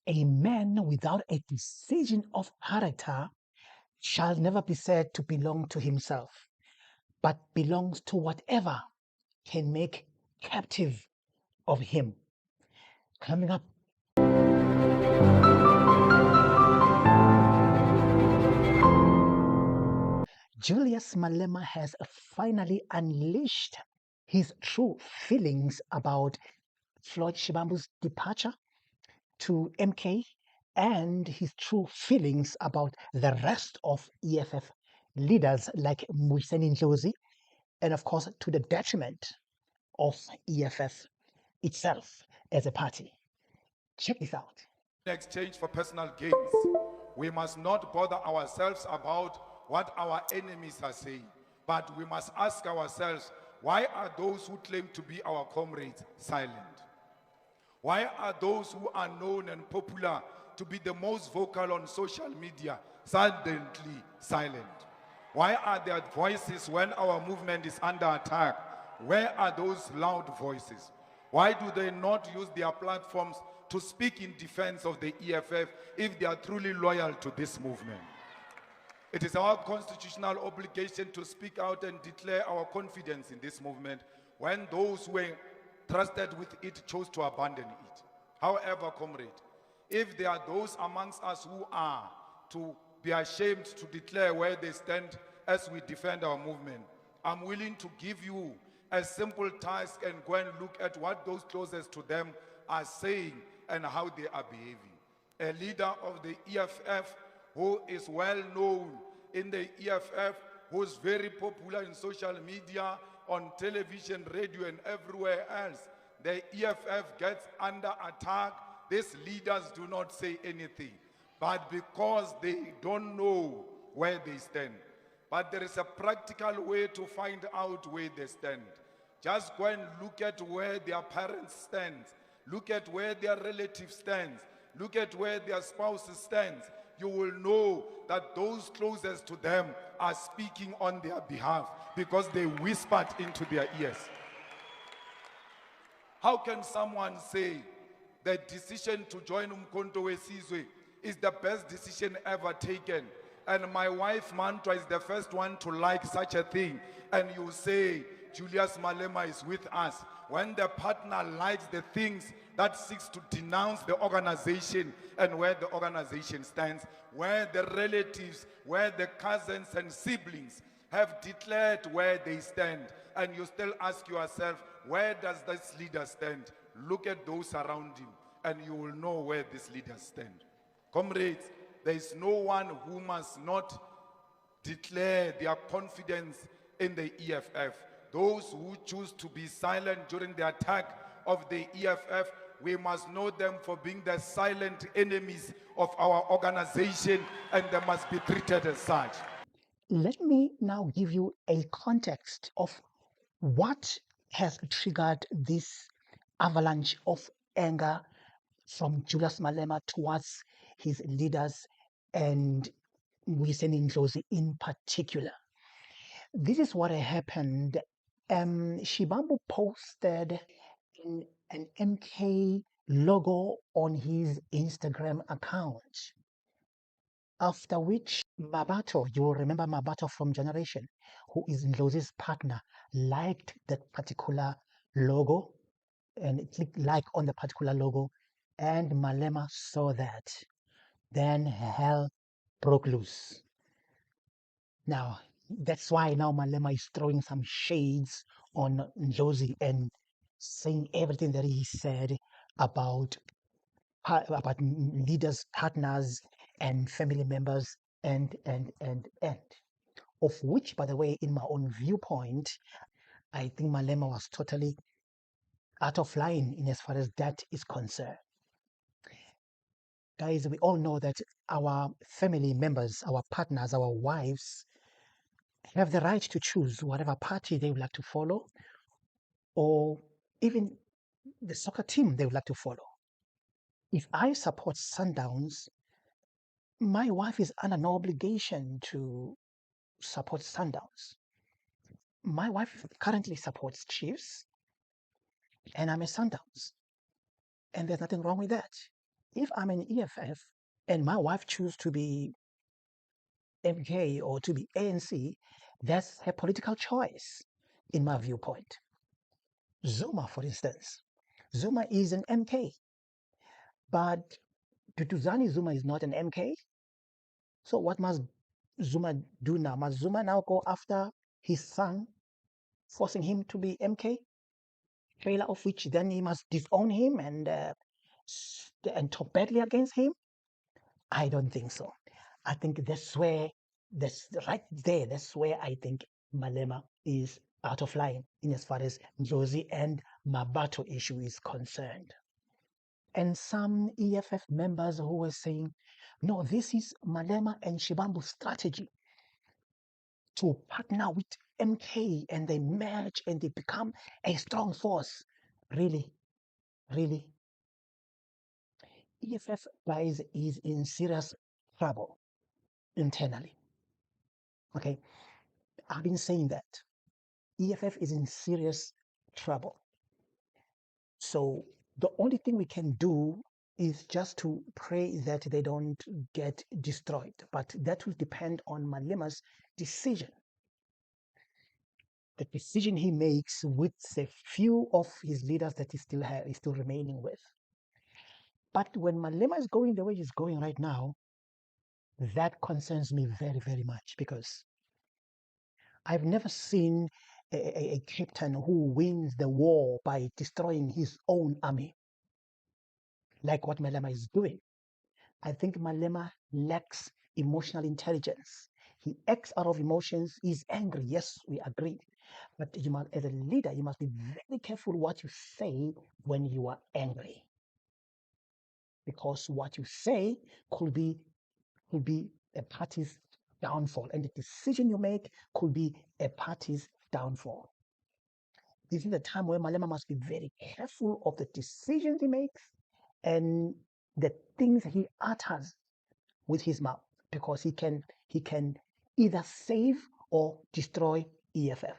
A man without a decision of character shall never be said to belong to himself, but belongs to whatever can make captive of him. Coming up, Julius Malema has finally unleashed his true feelings about Floyd Shivambu's departure to MK and his true feelings about the rest of EFF leaders like Mwiseni Ndlozi, and of course to the detriment of EFF itself as a party. Check this out. In exchange for personal gains, we must not bother ourselves about what our enemies are saying, but we must ask ourselves, why are those who claim to be our comrades silent? Why are those who are known and popular to be the most vocal on social media silently silent? Why are their voices when our movement is under attack? Where are those loud voices? Why do they not use their platforms to speak in defense of the EFF if they are truly loyal to this movement? It is our constitutional obligation to speak out and declare our confidence in this movement when those who were trusted with it chose to abandon it. However, comrade, if there are those amongst us who are to be ashamed to declare where they stand as we defend our movement, I'm willing to give you a simple task and go and look at what those closest to them are saying and how they are behaving. A leader of the EFF who is well known in the EFF, who is very popular in social media, on television, radio, and everywhere else. The EFF gets under attack. These leaders do not say anything, but because they don't know where they stand. But there is a practical way to find out where they stand. Just go and look at where their parents stand. Look at where their relatives stand. Look at where their spouses stand. You will know that those closest to them are speaking on their behalf because they whispered into their ears. How can someone say the decision to join Umkhonto weSizwe is the best decision ever taken, and my wife Mantra is the first one to like such a thing, and you say Julius Malema is with us, when the partner likes the things that seeks to denounce the organization and where the organization stands, where the relatives, where the cousins and siblings have declared where they stand, and you still ask yourself, where does this leader stand? Look at those around him, and you will know where these leaders stand. Comrades, there is no one who must not declare their confidence in the EFF. Those who choose to be silent during the attack of the EFF, we must know them for being the silent enemies of our organization, and they must be treated as such. Let me now give you a context of what has triggered this avalanche of anger from Julius Malema towards his leaders and Mwiseni Ndlozi in particular. This is what happened. Shivambu posted an MK logo on his Instagram account. After which Mabato, you will remember Mabato from Generation, who is Ndlozi's partner, liked that particular logo and clicked like on the particular logo, and Malema saw that. Then hell broke loose. Now, that's why now Malema is throwing some shades on Ndlozi and saying everything that he said about leaders, partners, and family members, and. Of which, by the way, in my own viewpoint, I think Malema was totally out of line in as far as that is concerned. Guys, we all know that our family members, our partners, our wives have the right to choose whatever party they would like to follow, or even the soccer team they would like to follow. If I support Sundowns, my wife is under no obligation to support Sundowns. My wife currently supports Chiefs, and I'm a Sundowns. And there's nothing wrong with that. if I'm an EFF and my wife chooses to be MK or to be ANC, that's her political choice, in my viewpoint. Zuma, for instance, Zuma is an MK, but Duduzani Zuma is not an MK. So what must Zuma do now? Must Zuma now go after his son, forcing him to be MK? Trailer of which then he must disown him and talk badly against him? I don't think so. I think that's right there, that's where I think Malema is out of line in as far as Josie and Mabato issue is concerned. And some EFF members who were saying, no, this is Malema and Shivambu's strategy to partner with MK and they merge and they become a strong force. Really? Really? EFF, guys, is in serious trouble internally. Okay? I've been saying that. EFF is in serious trouble. So the only thing we can do is just to pray that they don't get destroyed. But that will depend on Malema's decision. The decision he makes with a few of his leaders that he still is still remaining with. But when Malema is going the way he's going right now, that concerns me very, very much, because I've never seen a captain who wins the war by destroying his own army, like what Malema is doing. I think Malema lacks emotional intelligence. He acts out of emotions. He's angry. Yes, we agree. But as a leader, you must be very careful what you say when you are angry, because what you say could be a party's downfall, and the decision you make could be a party's downfall. This is a time where Malema must be very careful of the decisions he makes and the things he utters with his mouth, because he can either save or destroy EFF.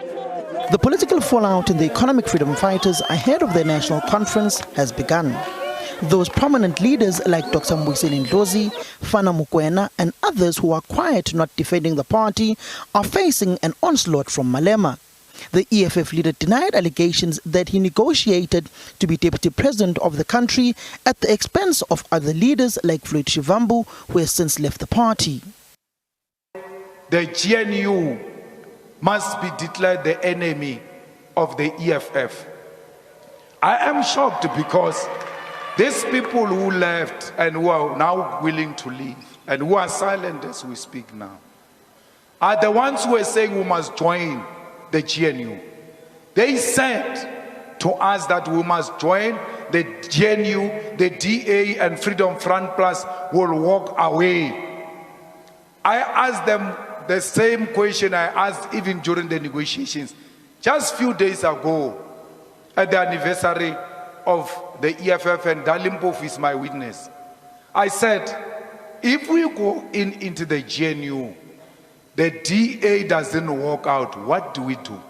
The political fallout in the economic freedom fighters ahead of their national conference has begun. Those prominent leaders like Dr. Mbuyiseni Ndlozi, Fana Mokoena and others who are quiet not defending the party are facing an onslaught from Malema. The EFF leader denied allegations that he negotiated to be deputy president of the country at the expense of other leaders like Floyd Shivambu, who has since left the party. The GNU must be declared the enemy of the EFF. I am shocked because these people who left and who are now willing to leave and who are silent as we speak now are the ones who are saying we must join the GNU. They said to us that we must join the GNU, the DA and Freedom Front Plus will walk away. I asked them the same question I asked even during the negotiations just a few days ago at the anniversary of the EFF, and Dalimpof is my witness. I said, if we go into the GNU, the DA doesn't walk out, what do we do?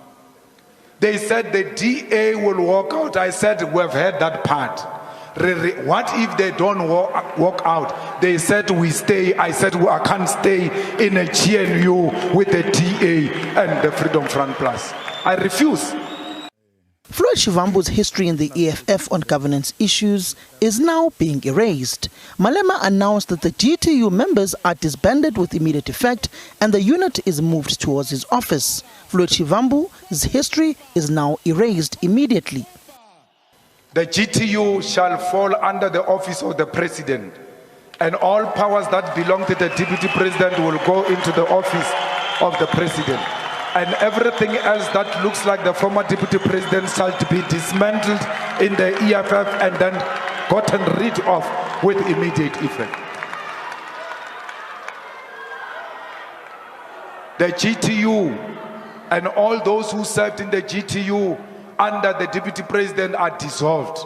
They said the DA will walk out. I said, we've heard that part. What if they don't walk out? They said we stay. I said, well, I can't stay in a GNU with the DA and the Freedom Front Plus. I refuse. Floyd Shivambu's history in the EFF on governance issues is now being erased. Malema announced that the GTU members are disbanded with immediate effect and the unit is moved towards his office. Floyd Shivambu's history is now erased immediately. The GTU shall fall under the office of the president, and all powers that belong to the deputy president will go into the office of the president. And everything else that looks like the former deputy president shall be dismantled in the EFF and then gotten rid of with immediate effect. The GTU and all those who served in the GTU under the deputy president are dissolved.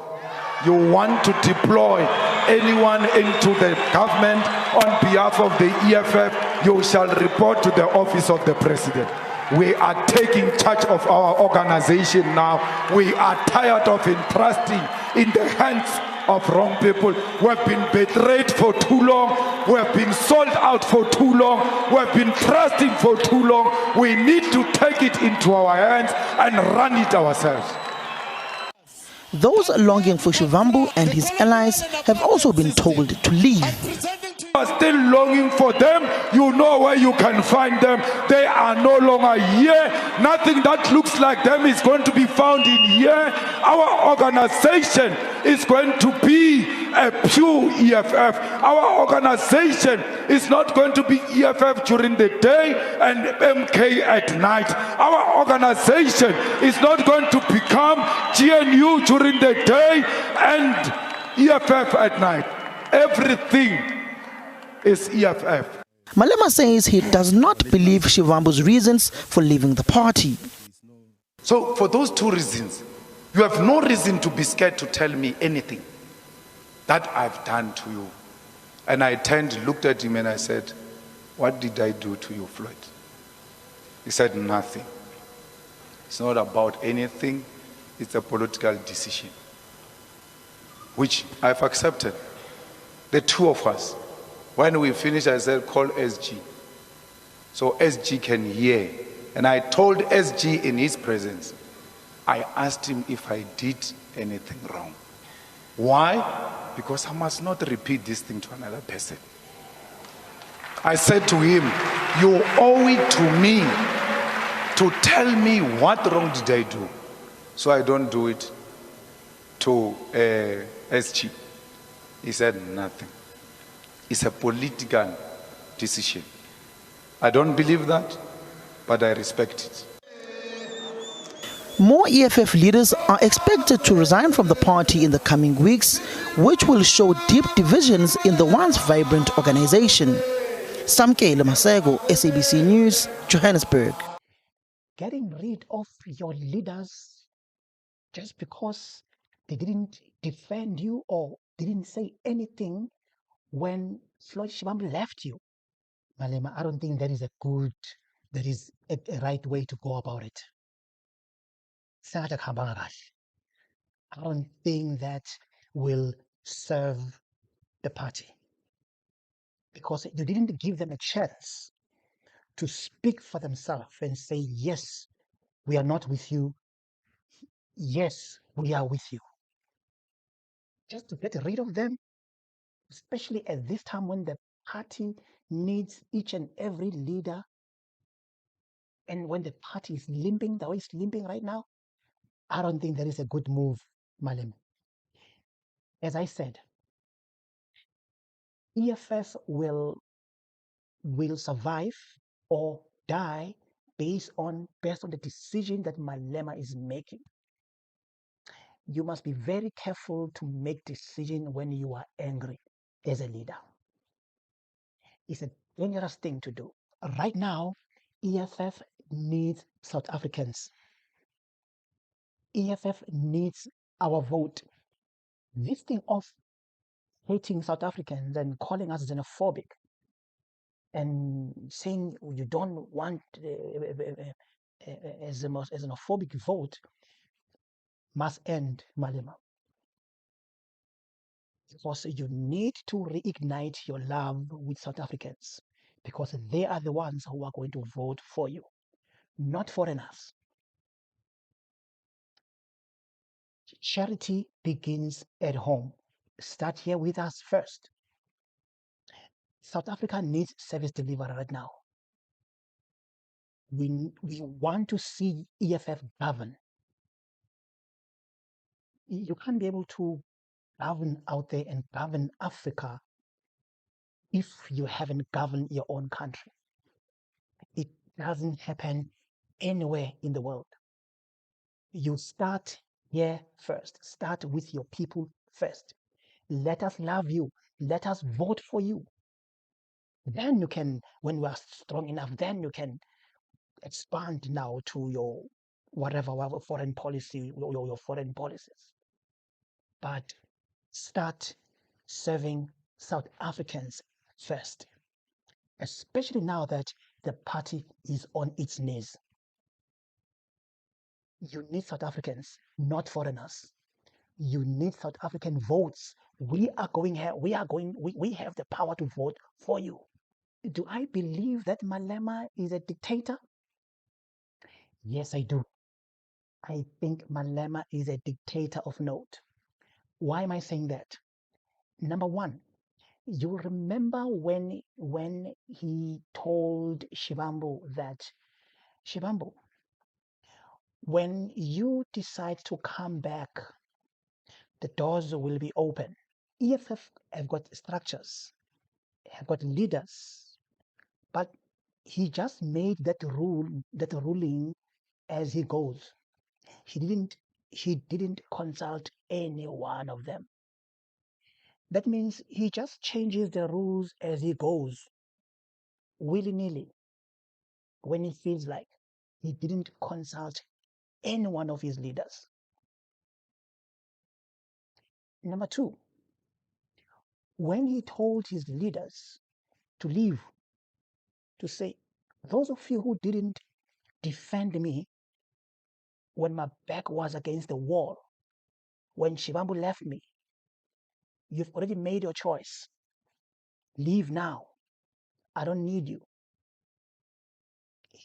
You want to deploy anyone into the government on behalf of the EFF, you shall report to the office of the president. We are taking charge of our organization now. We are tired of entrusting in the hands of wrong people. We have been betrayed for too long. We have been sold out for too long. We have been trusting for too long. We need to take it into our hands and run it ourselves. Those longing for Shivambu and his allies have also been told to leave. Are still longing for them. You know where you can find them. They are no longer here. Nothing that looks like them is going to be found in here. Our organization is going to be a pure EFF. Our organization is not going to be EFF during the day and MK at night. Our organization is not going to become GNU during the day and EFF at night. Everything is EFF. Malema says he does not believe Shivambu's reasons for leaving the party. So for those two reasons, you have no reason to be scared to tell me anything that I've done to you. And I looked at him and I said, what did I do to you, Floyd? He said, nothing. It's not about anything. It's a political decision, which I've accepted. The two of us. When we finished, I said, call SG. So SG can hear. And I told SG in his presence, I asked him if I did anything wrong. Why? Because I must not repeat this thing to another person. I said to him, you owe it to me to tell me what wrong did I do, so I don't do it to SG. He said nothing. It's a political decision. I don't believe that, but I respect it. More EFF leaders are expected to resign from the party in the coming weeks, which will show deep divisions in the once vibrant organization. Samkele Masego, SABC News, Johannesburg. Getting rid of your leaders just because they didn't defend you or didn't say anything when Floyd Shivambu left you, Malema, I don't think that is a right way to go about it. I don't think that will serve the party, because you didn't give them a chance to speak for themselves and say, yes, we are not with you. Yes, we are with you. Just to get rid of them, especially at this time when the party needs each and every leader, and when the party is limping the way it's limping right now, I don't think that is a good move, Malema. As I said, EFF will survive or die based on the decision that Malema is making. You must be very careful to make decisions when you are angry as a leader. It's a dangerous thing to do. Right now, EFF needs South Africans. EFF needs our vote. This thing of hating South Africans and calling us xenophobic and saying you don't want a xenophobic vote must end, Malema. Because you need to reignite your love with South Africans, because they are the ones who are going to vote for you, not foreigners. Charity begins at home. Start here with us first. South Africa needs service delivery right now. We want to see EFF govern. You can't be able to govern out there and govern Africa if you haven't governed your own country. It doesn't happen anywhere in the world. You start here first. Start with your people first. Let us love you. Let us vote for you. Then you can, when we are strong enough, then you can expand now to your whatever foreign policy, your foreign policies. But start serving South Africans first, especially now that the party is on its knees. You need South Africans, not foreigners. You need South African votes. We have the power to vote for you. Do I believe that Malema is a dictator? Yes, I do. I think Malema is a dictator of note. Why am I saying that? Number one, you remember when he told Shivambu that, Shivambu, when you decide to come back, the doors will be open. EFF have got structures, have got leaders, but he just made that ruling as he goes. He didn't consult any one of them. That means he just changes the rules as he goes, willy-nilly, when he feels like. He didn't consult any one of his leaders. Number two, when he told his leaders to leave, to say, those of you who didn't defend me when my back was against the wall, when Shivambu left me, you've already made your choice. Leave now. I don't need you.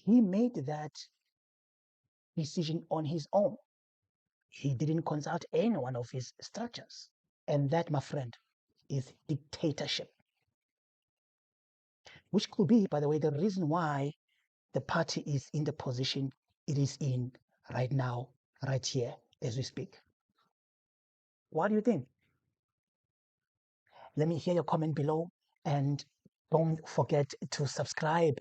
He made that decision on his own. He didn't consult any one of his structures. And that, my friend, is dictatorship. Which could be, by the way, the reason why the party is in the position it is in right now, right here, as we speak. What do you think? Let me hear your comment below, and don't forget to subscribe